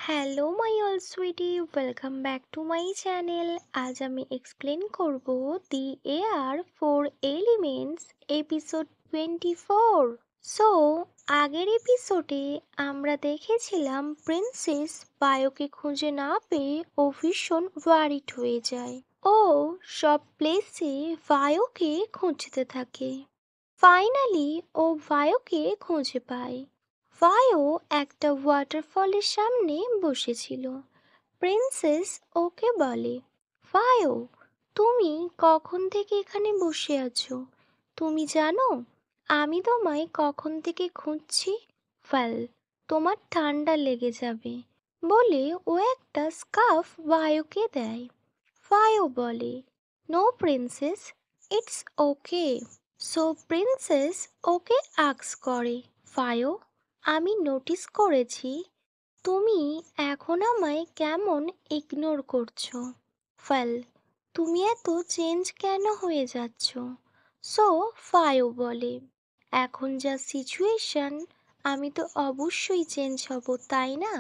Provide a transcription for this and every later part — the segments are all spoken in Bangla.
Hello my all sweetie, welcome back to my channel. আজ আমি এক্সপ্লেন করব the air four elements episode 24। So আগের এপিসোডে আমরা দেখেছিলাম প্রিন্সেস বায়োকে খুঁজে না পেয়ে ও ভীষণ ওয়ারিড হয়ে যায়। ও সব প্লেসে বায়োকে খুঁজতে থাকে। ফাইনালি ও বায়োকে খুঁজে পায়। বায়ো একটা ওয়াটারফলের সামনে বসেছিল। প্রিন্সেস ওকে বলে, বায়ো, তুমি কখন থেকে এখানে বসে আছো? তুমি জানো আমি তোমায় কখন থেকে খুঁজছি? ওয়েল, তোমার ঠান্ডা লেগে যাবে বলে ও একটা স্কার্ফ বায়োকে দেয়। বায়ো বলে, no princess, it's okay. So princess ওকে আস্ক করে, বায়ো, আমি নোটিস করেছি তুমি এখন আমায় কেমন ইগনোর করছো। ওয়েল, তুমি এত চেঞ্জ কেন হয়ে যাচ্ছ? সো ফায়ো বলে, এখন যা সিচুয়েশন, আমি তো অবশ্যই চেঞ্জ হব, তাই না?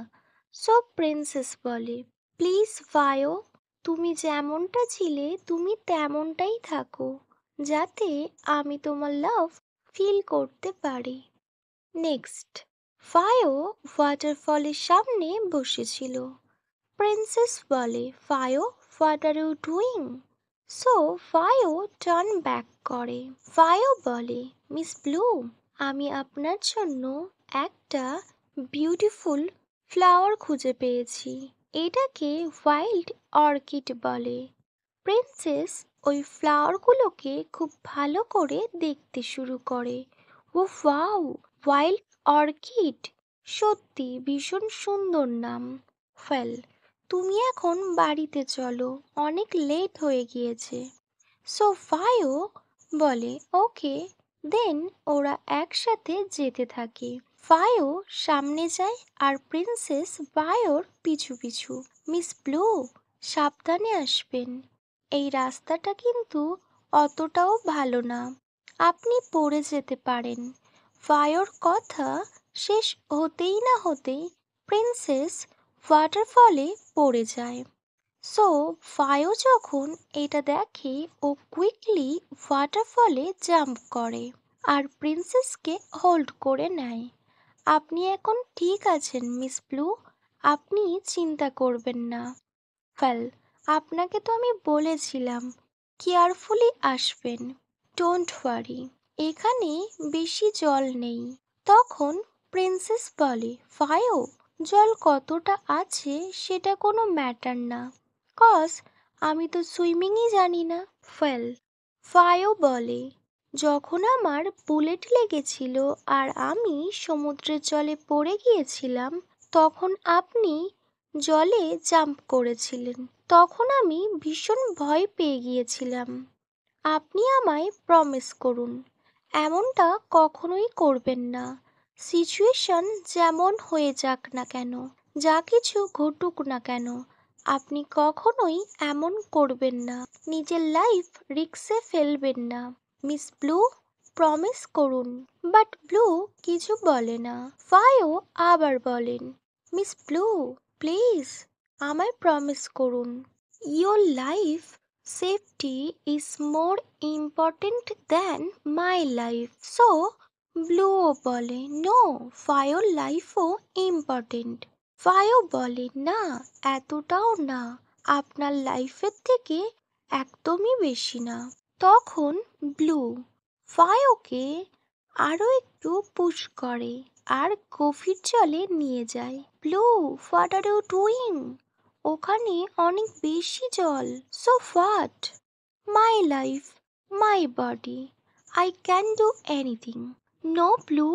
সো প্রিন্সেস বলে, প্লিজ ফায়ো, তুমি যেমনটা ছিলে তুমি তেমনটাই থাকো, যাতে আমি তোমার লাভ ফিল করতে পারি। নেক্সট, ফায়ো ওয়াটারফলের সামনে বসেছিল। প্রিন্সেস বলে, Fayo, what are you doing? So Fayo turn back করে। ফায়ো বলে, মিস ব্লু, আমি আপনার জন্য একটা বিউটিফুল ফ্লাওয়ার খুঁজে পেয়েছি। এটাকে ওয়াইল্ড অর্কিড বলে। প্রিন্সেস ওই ফ্লাওয়ারগুলোকে খুব ভালো করে দেখতে শুরু করে। ও ওয়াও, ওয়াইল্ড অর্কিড, সত্যি ভীষণ সুন্দর নাম। ওয়েল, তুমি এখন বাড়িতে চলো, অনেক লেট হয়ে গিয়েছে। সো ফায়ো বলে, ওকে। দেন ওরা একসাথে যেতে থাকে। ফায়ো সামনে যায় আর প্রিন্সেস বায়োর পিছু পিছু। মিস ব্লু, সাবধানে আসবেন, এই রাস্তাটা কিন্তু অতটাও ভালো না, আপনি পড়ে যেতে পারেন। ফায়োর কথা শেষ হতেই না হতেই প্রিন্সেস ওয়াটারফলে পড়ে যায়। সো ফায়ো যখন এটা দেখে ও কুইকলি ওয়াটারফলে জাম্প করে আর প্রিন্সেসকে হোল্ড করে নেয়। আপনি এখন ঠিক আছেন মিস ব্লু, আপনি চিন্তা করবেন না। ওয়েল, আপনাকে তো আমি বলেছিলাম কেয়ারফুলি আসবেন, ডোন্ট ওয়ারি, এখানে বেশি জল নেই। তখন প্রিন্সেস বলে, ফায়ো, জল কতটা আছে সেটা কোনো ম্যাটার না, কজ আমি তো সুইমিংই জানি না। ওয়েল, ফায়ো বলে, যখন আমার বুলেট লেগেছিল আর আমি সমুদ্রের জলে পড়ে গিয়েছিলাম, তখন আপনি জলে জাম্প করেছিলেন। তখন আমি ভীষণ ভয় পেয়ে গিয়েছিলাম। আপনি আমায় প্রমিস করুন এমনটা কখনোই করবেন না। সিচুয়েশন যেমন হয়ে যাক না কেন, যা কিছু ঘটুক না কেন, আপনি কখনোই এমন করবেন না, নিজের লাইফ রিস্কে ফেলবেন না। মিস ব্লু, প্রমিস করুন। বাট ব্লু কিছু বলে না। ফায়ো আবার বলেন, মিস ব্লু, প্লিজ আমায় প্রমিস করুন। Your life safety is more important than my life. So ব্লুও বলে, নো, ফায়োর লাইফও ইম্পর্টেন্ট। ফায়ো বলে, না, এতটাও না, আপনার লাইফের থেকে একদমই বেশি না। তখন ব্লু ফায়োকে আরো একটু পুশ করে আর গভীর জলে নিয়ে যায়। Blue, what are you doing? ওখানে অনেক বেশি জল। So what? My life, my body, I can do anything. No Blue,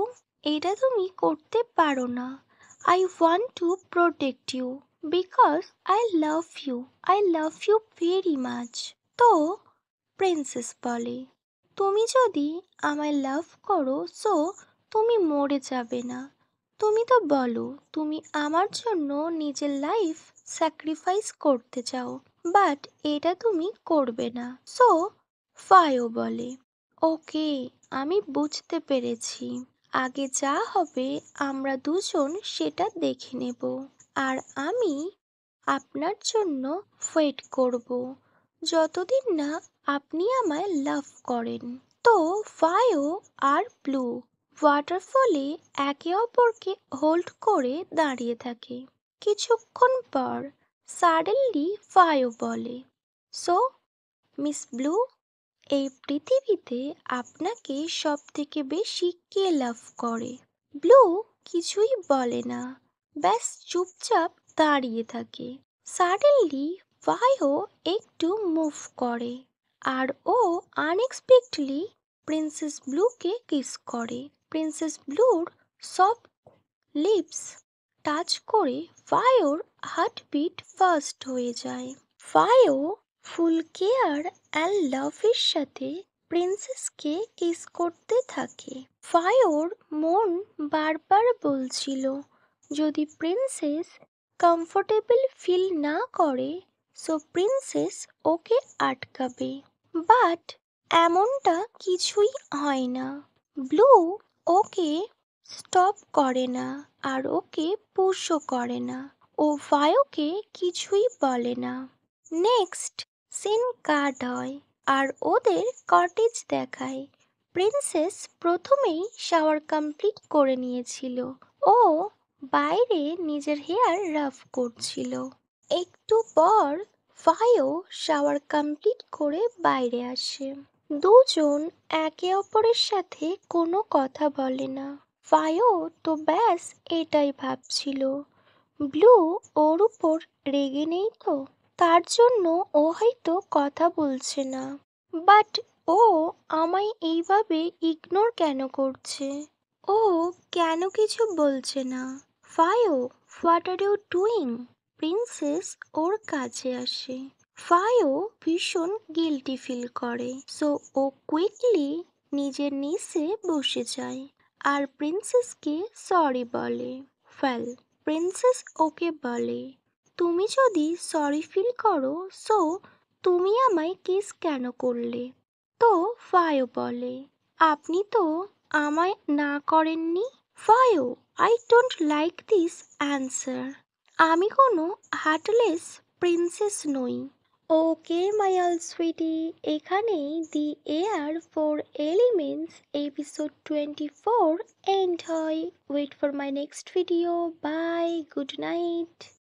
এটা তুমি করতে পারো না। I want to protect you because I love you very much. তো প্রিন্সেস বলে, তুমি যদি আমায় লাভ করো, সো তুমি মরে যাবে না। তুমি তো বলো তুমি আমার জন্য নিজের লাইফ স্যাক্রিফাইস করতে চাও, বাট এটা তুমি করবে না। সো ফায়ো বলে, ওকে, আমি বুঝতে পেরেছি, আগে যা হবে আমরা দুজন সেটা দেখে নেব। আর আমি আপনার জন্য ওয়েট করব যতদিন না আপনি আমায় লাভ করেন। তো ফায়ো আর ব্লু ওয়াটারফলে একে অপরকে হোল্ড করে দাঁড়িয়ে থাকে। কিছুক্ষণ পর সাডেনলি ফায়ো বলে, সো মিস ব্লু, এই পৃথিবীতে আপনাকে সব থেকে বেশি কে লাভ করে? ব্লু কিছুই বলে না, ব্যাস চুপচাপ দাঁড়িয়ে থাকে। সাডেনলি ফাইও একটু মুভ করে আর ও আনএক্সপেক্টলি প্রিন্সেস ব্লুকে কিস করে। প্রিন্সেস ব্লুর সফট লিপস টাচ করে ফায়োর হার্টবিট ফাস্ট হয়ে যায়। ফায়ো ফুল কেয়ার অ্যান্ড লাভের সাথে প্রিন্সেসকে কিস করতে থাকে। ফায়োর মন বারবার বলছিল, যদি প্রিন্সেস কমফোর্টেবল ফিল না করে সো প্রিন্সেস ওকে আটকাবে। বাট এমনটা কিছুই হয় না। ব্লু ওকে স্টপ করে না আর ওকে পুশও করে না। ও ফায়োকে কিছুই বলে না। নেক্সট সিন কাট হয় আর ওদের কটেজ দেখায়। প্রিন্সেস প্রথমেই শাওয়ার কমপ্লিট করে নিয়েছিল। ও বাইরে নিজের হেয়ার রাফ করছিল। একটু পর ফায়ো শাওয়ার কমপ্লিট করে বাইরে আসে। দুজন একে অপরের সাথে কোনো কথা বলে না। ফায়ো তো ব্যাস এটাই ভাবছিল, ব্লু ওর উপর রেগে নেই তো, তার জন্য ও হয়তো কথা বলছে না। বাট ও আমায় এইভাবে ইগনোর কেন করছে? ও কেন কিছু বলছে না? Fayo, what are you doing? Princess ওর কাছে আসে। ফায়ো ভীষণ গিল্টি ফিল করে, সো ও কুইকলি নিজের নিচে বসে যায় আর প্রিন্সেসকে সরি বলে। ওয়েল, প্রিন্সেস ওকে বলে, তুমি যদি সরি ফিল করো সো তুমি আমায় কিস কেন করলে? তো ফায়ো বলে, আপনি তো আমায় না করেননি। Fayo, I don't like this answer. আমি কোনো হার্টলেস প্রিন্সেস নই। ওকে মাই অল সুইটি, এখানেই the air four elements episode 24 end হয়। Wait for my next video. Bye, good night.